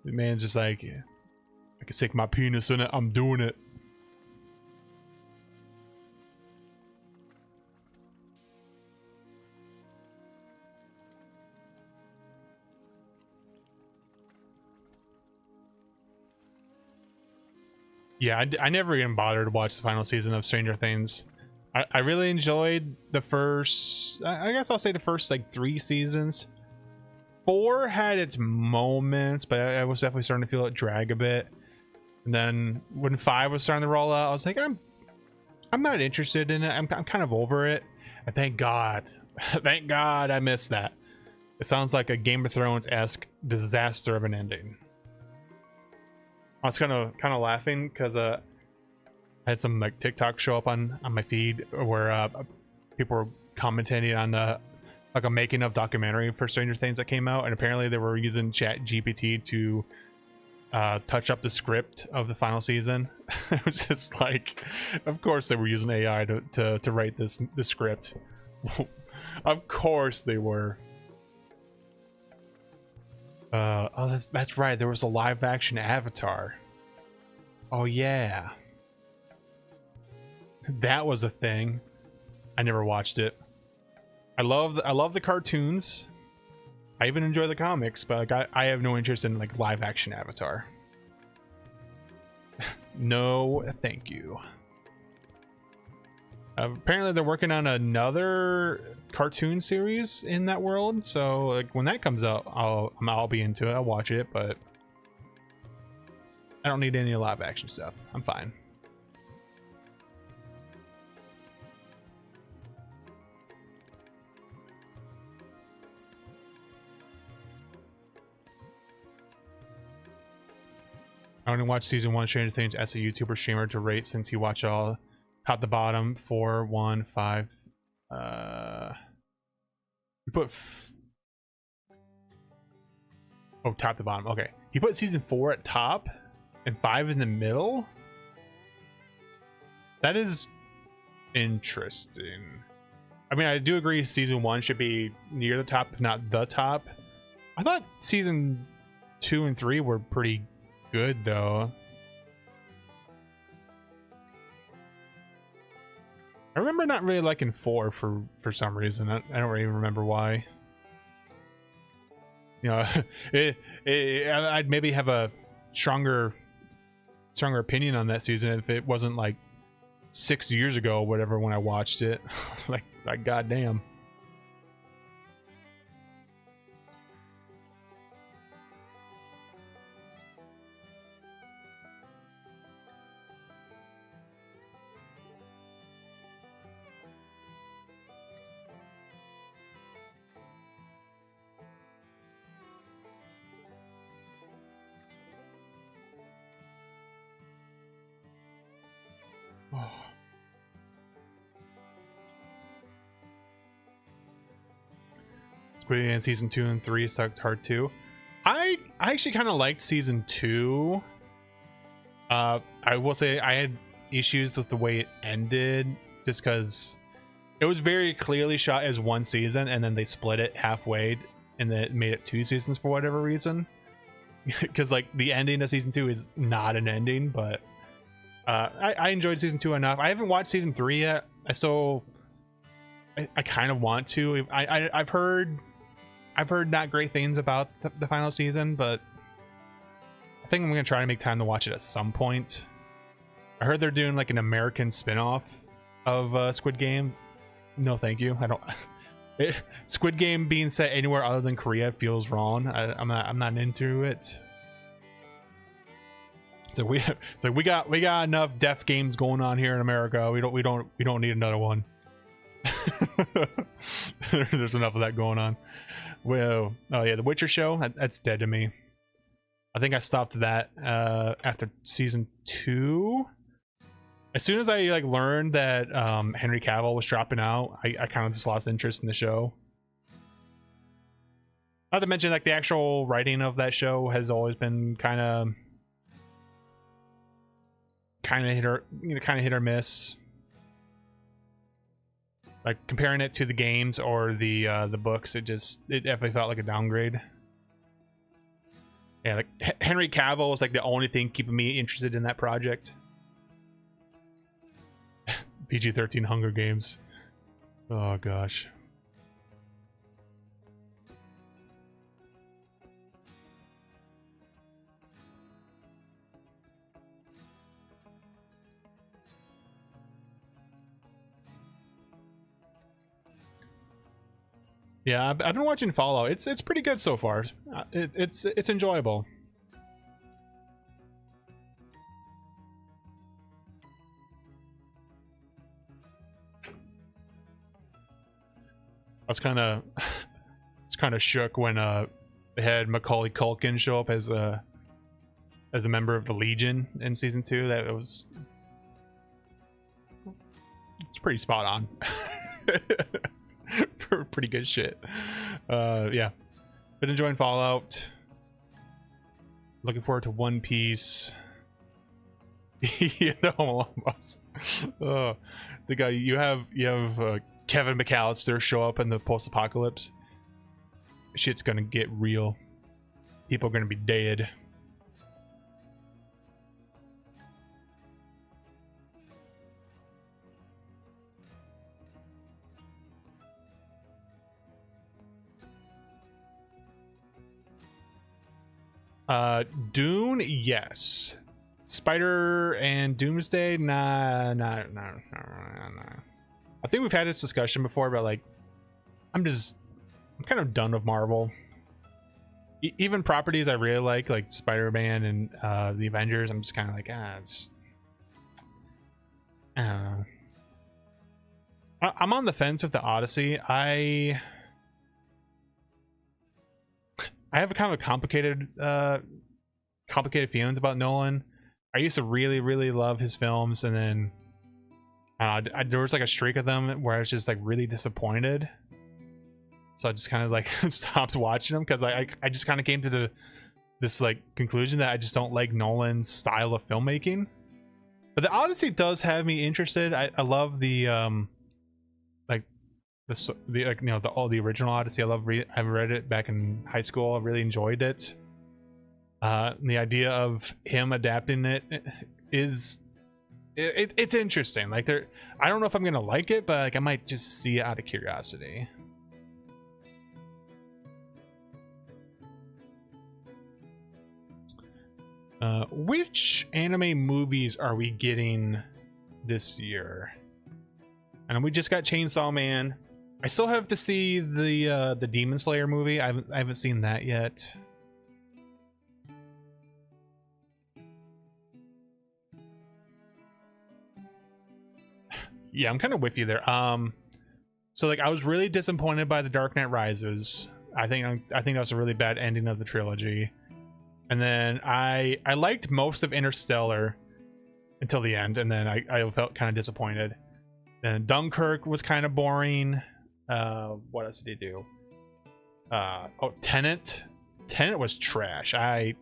man's just like, I can stick my penis in it, I'm doing it. Yeah, I never even bothered to watch the final season of Stranger Things. I really enjoyed the first, I guess I'll say the first like 3 seasons. 4 had its moments, but I was definitely starting to feel it drag a bit. And then when 5 was starting to roll out, I was like, I'm not interested in it. I'm kind of over it. And thank God, thank God I missed that. It sounds like a Game of Thrones-esque disaster of an ending. I was kind of laughing because I I had some like TikTok show up on my feed where people were commenting on like a making of documentary for Stranger Things that came out, and apparently they were using Chat GPT to touch up the script of the final season. It was just like, of course they were using AI to write this script. Of course they were. Oh, that's right. There was a live action Avatar. Oh yeah, that was a thing. I never watched it. I love the cartoons. I even enjoy the comics, but like I have no interest in like live action Avatar. No, thank you. Apparently they're working on another cartoon series in that world, so like when that comes out, I'll be into it. I'll watch it, but I don't need any live action stuff. I'm fine. I only watched season 1 Stranger Things as a YouTuber streamer to rate, since he watched all top to bottom 4, 1, 5. You put oh, top to bottom. Okay, he put season 4 at top and 5 in the middle. That is interesting. I mean, I do agree season 1 should be near the top, if not the top. I thought season 2 and 3 were pretty good though. I remember not really liking 4 for some reason. I don't really remember why. You know, I'd maybe have a stronger opinion on that season if it wasn't like 6 years ago or whatever when I watched it. like goddamn. Squid Game season 2 and 3 sucked hard too. I actually kind of liked season 2. I will say I had issues with the way it ended, just because it was very clearly shot as one season and then they split it halfway and then made it 2 seasons for whatever reason. Because like the ending of season 2 is not an ending, but I enjoyed season 2 enough. I haven't watched season 3 yet, so I kind of want to. I've heard not great things about the final season, but I think I'm gonna try to make time to watch it at some point. I heard they're doing like an American spin-off of Squid Game. No, thank you. I don't. Squid Game being set anywhere other than Korea feels wrong. I'm not into it. So we got enough deaf games going on here in America. We don't need another one. There's enough of that going on. Well, oh yeah, the Witcher show, that's dead to me. I think I stopped that after season 2. As soon as I like learned that Henry Cavill was dropping out, I kind of just lost interest in the show. Not to mention, like, the actual writing of that show has always been kind of hit or miss. Like, comparing it to the games or the books, it definitely felt like a downgrade. Yeah, like Henry Cavill is like the only thing keeping me interested in that project. PG-13 Hunger Games. Oh gosh. Yeah, I've been watching Fallout. It's pretty good so far. It's enjoyable. I was kind of shook when they had Macaulay Culkin show up as a member of the Legion in season 2. That was it's pretty spot on. Pretty good shit. Yeah, been enjoying Fallout. Looking forward to One Piece. Yeah, the Home Alone boss. Oh, the guy you have Kevin McAllister show up in the post-apocalypse. Shit's gonna get real. People are gonna be dead. Dune, yes. Spider and Doomsday, nah. I think we've had this discussion before, but like, I'm kind of done with Marvel. Even properties I really like Spider-Man and the Avengers, I'm just kind of like, I don't know. I'm on the fence with the Odyssey. I have a kind of a complicated feelings about Nolan. I used to really love his films, and then there was like a streak of them where I was just like really disappointed. So I just kind of like stopped watching them because I just kind of came to this like conclusion that I just don't like Nolan's style of filmmaking. But the Odyssey does have me interested. I love the the original Odyssey. I read it back in high school. I really enjoyed it. The idea of him adapting it is it's interesting. Like I don't know if I'm gonna like it, but like I might just see it out of curiosity. Which anime movies are we getting this year? And we just got Chainsaw Man. I still have to see the Demon Slayer movie. I haven't seen that yet. Yeah, I'm kind of with you there. So like I was really disappointed by The Dark Knight Rises. I think that was a really bad ending of the trilogy. And then I liked most of Interstellar until the end, and then I felt kind of disappointed. And Dunkirk was kind of boring. What else did he do? Oh, Tenet. Tenet was trash. I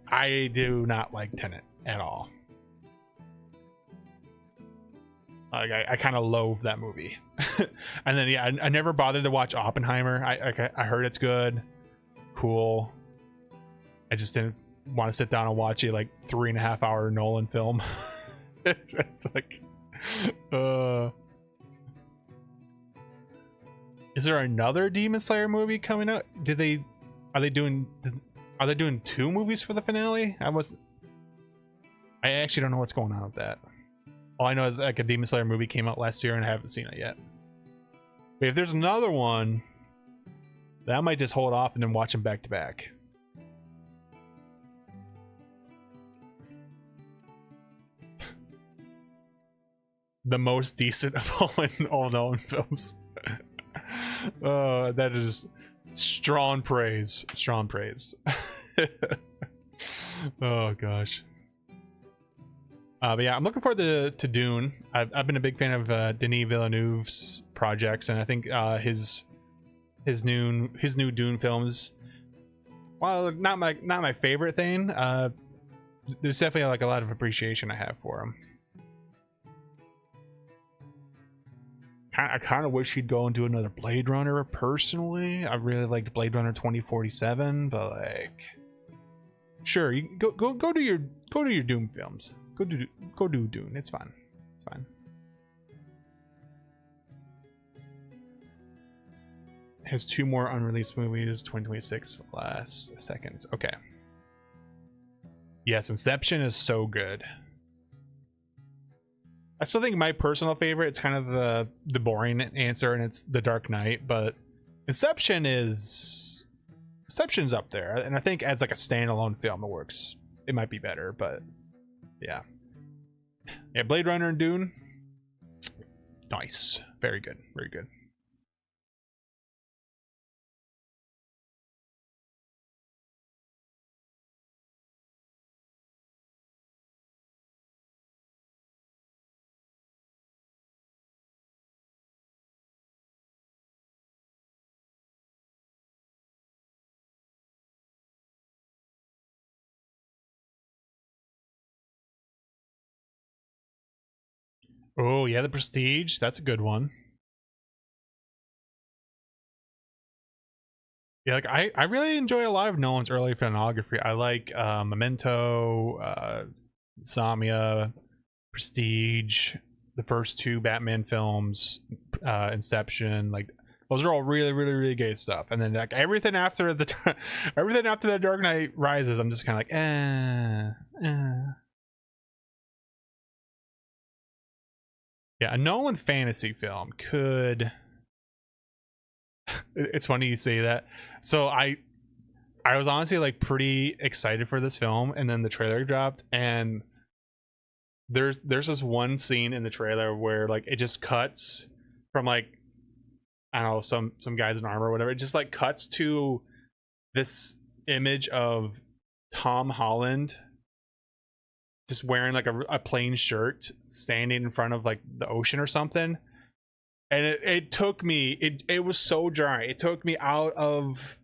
do not like Tenet at all. Like I kind of loathe that movie. And then yeah, I never bothered to watch Oppenheimer. I heard it's good, cool. I just didn't want to sit down and watch a like 3.5 hour Nolan film. It's like, is there another Demon Slayer movie coming out? Are they doing 2 movies for the finale? I actually don't know what's going on with that. All I know is like a Demon Slayer movie came out last year and I haven't seen it yet. But if there's another one, then I might just hold off and then watch them back to back. The most decent of all Nolan films. That is strong praise. Strong praise. Oh gosh. But yeah, I'm looking forward to Dune. I've been a big fan of Denis Villeneuve's projects, and I think his new Dune films, while not my favorite thing, there's definitely like a lot of appreciation I have for him. I kind of wish he'd go and do another Blade Runner personally. I really liked Blade Runner 2047, but like, sure, you go do your Doom films. Go do Dune. It's fine. It's fine. It has 2 more unreleased movies. 2026 last second. Okay. Yes, Inception is so good. I still think my personal favorite, it's kind of the boring answer, and it's The Dark Knight, but Inception's up there, and I think as like a standalone film it works. It might be better, but yeah. Blade Runner and Dune, nice, very good, very good. Oh yeah, The Prestige. That's a good one. Yeah, like I really enjoy a lot of Nolan's early filmography. I like Memento, Samia, Prestige, the first two Batman films, Inception. Like those are all really, really, really good stuff. And then like everything after the everything after the Dark Knight Rises, I'm just kind of like, Yeah, a Nolan fantasy film could. It's funny you say that. So I was honestly like pretty excited for this film, and then the trailer dropped, and there's this one scene in the trailer where like it just cuts from like, I don't know, some guys in armor or whatever. It just like cuts to this image of Tom Holland just wearing like a plain shirt, standing in front of like the ocean or something. And it took me, it was so jarring. It took me out of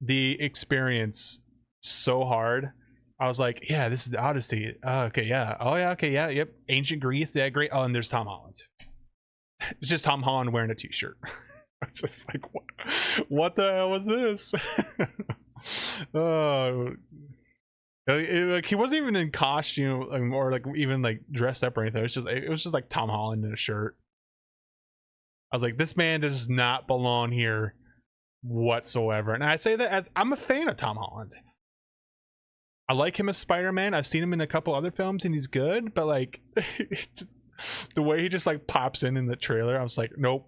the experience so hard. I was like, yeah, this is the Odyssey. Okay, yeah. Oh yeah, okay, yeah, yep. Ancient Greece, yeah, great. Oh, and there's Tom Holland. It's just Tom Holland wearing a t-shirt. It's just like, what the hell was this? Oh, like he wasn't even in costume or like even like dressed up or anything. It was just like Tom Holland in a shirt. I was like, this man does not belong here whatsoever. And I say that as I'm a fan of Tom Holland. I like him as Spider-Man. I've seen him in a couple other films and he's good, but like the way he just like pops in the trailer, I was like, nope.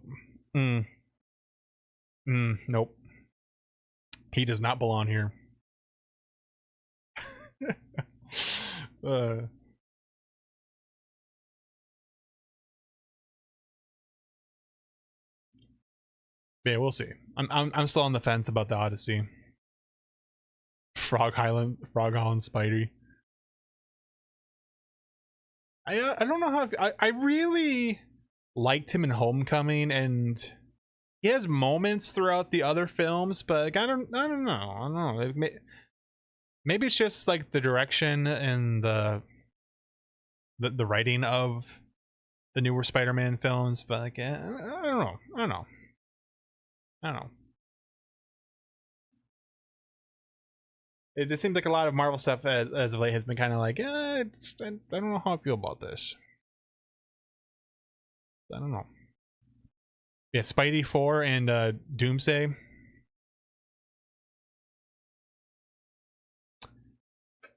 Nope. He does not belong here. Yeah, we'll see. I'm still on the fence about the Odyssey. Frog Holland Spidey. I don't know how I really liked him in Homecoming, and he has moments throughout the other films, but like, I don't know. Maybe it's just like the direction and the writing of the newer Spider-Man films, but like I don't know. It just seems like a lot of Marvel stuff as of late has been kind of like, I don't know how I feel about this. I don't know. Yeah, Spidey 4 and Doomsday. I'm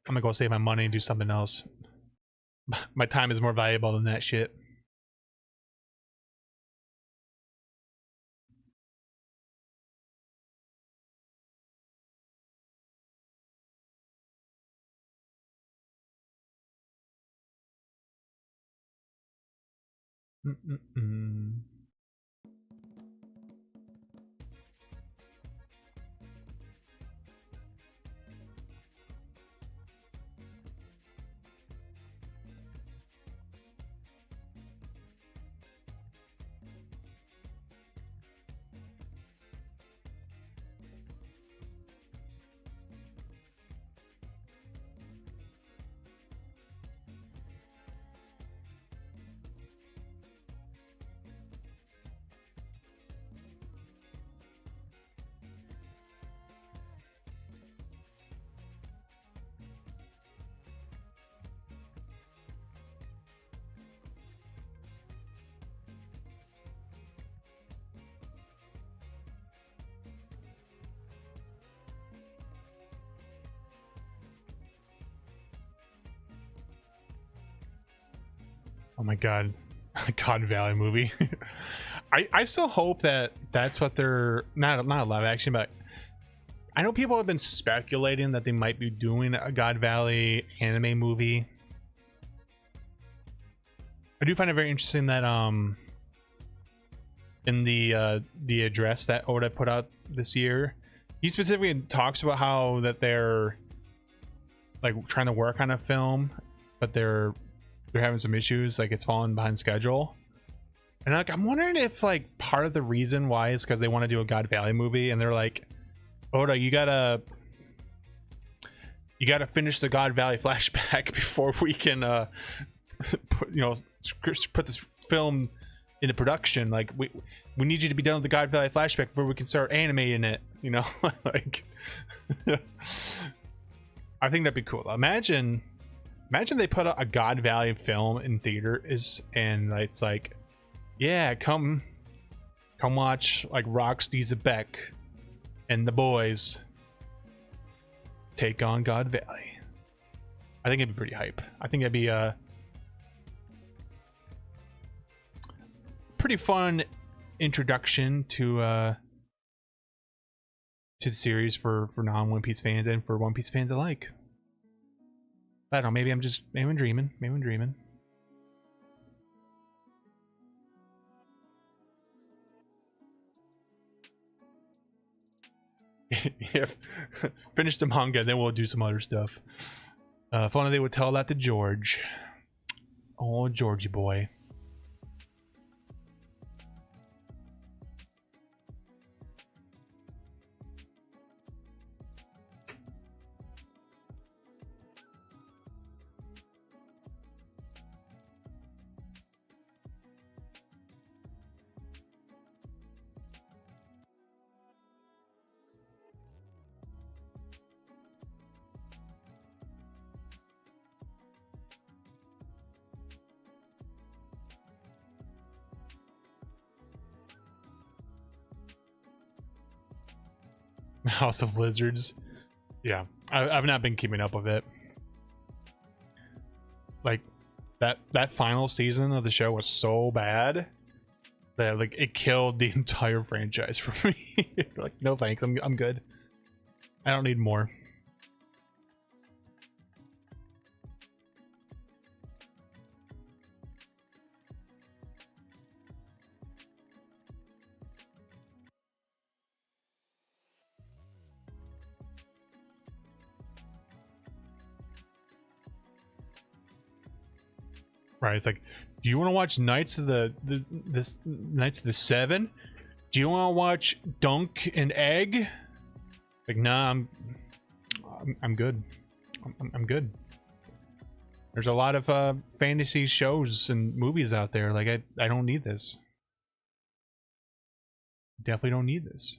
gonna go save my money and do something else. My time is more valuable than that shit. Oh my god, God Valley movie. I still hope that that's what they're not a live action, but I know people have been speculating that they might be doing a God Valley anime movie. I do find it very interesting that in the address that Oda put out this year, he specifically talks about how that they're like trying to work on a film, but they're having some issues, like it's falling behind schedule. And like I'm wondering if like part of the reason why is because they want to do a God Valley movie, and they're like, Oda, you gotta finish the God Valley flashback before we can put this film into production. Like we need you to be done with the God Valley flashback before we can start animating it. You know, like I think that'd be cool. Imagine they put out a God Valley film in theaters and it's like, yeah, come watch like Roxy Zebek and the boys take on God Valley. I think it'd be pretty hype. I think it'd be a pretty fun introduction to the series for non-One Piece fans and for One Piece fans alike. I don't know, maybe I'm dreaming. Yeah, finish the manga, then we'll do some other stuff. If only they would tell that to George. Oh, Georgie boy. House of Lizards. Yeah, I've not been keeping up with it. Like that final season of the show was so bad that like it killed the entire franchise for me. Like, no thanks, I'm good. I don't need more. Right, it's like, do you want to watch Knights of the Knights of the Seven? Do you want to watch Dunk and Egg? Like, nah, I'm good. I'm good. There's a lot of fantasy shows and movies out there. Like, I don't need this. Definitely don't need this.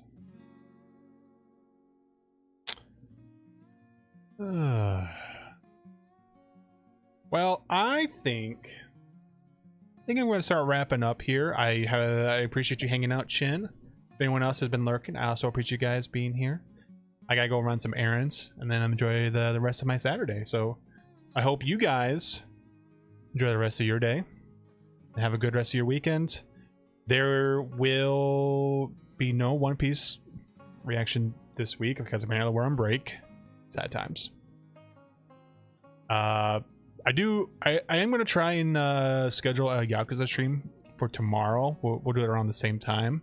Well, I think I'm going to start wrapping up here. I appreciate you hanging out, Chin. If anyone else has been lurking, I also appreciate you guys being here. I gotta go run some errands and then enjoy the rest of my Saturday. So I hope you guys enjoy the rest of your day and have a good rest of your weekend. There will be no One Piece reaction this week because apparently we're on break. Sad times. I am going to try and schedule a Yakuza stream for tomorrow. We'll do it around the same time.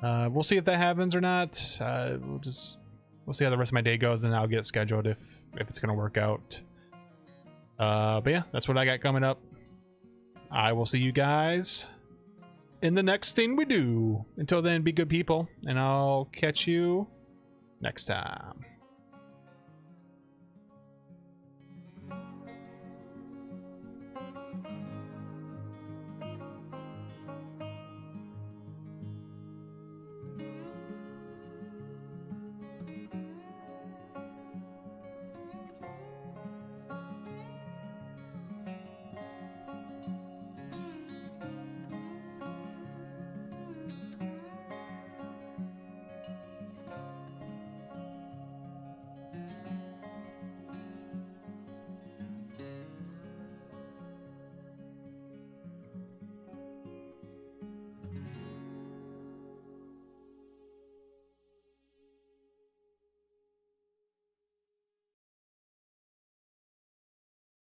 We'll see if that happens or not. We'll see how the rest of my day goes, and I'll get it scheduled if it's going to work out. But yeah, that's what I got coming up. I will see you guys in the next thing we do. Until then, be good people, and I'll catch you next time.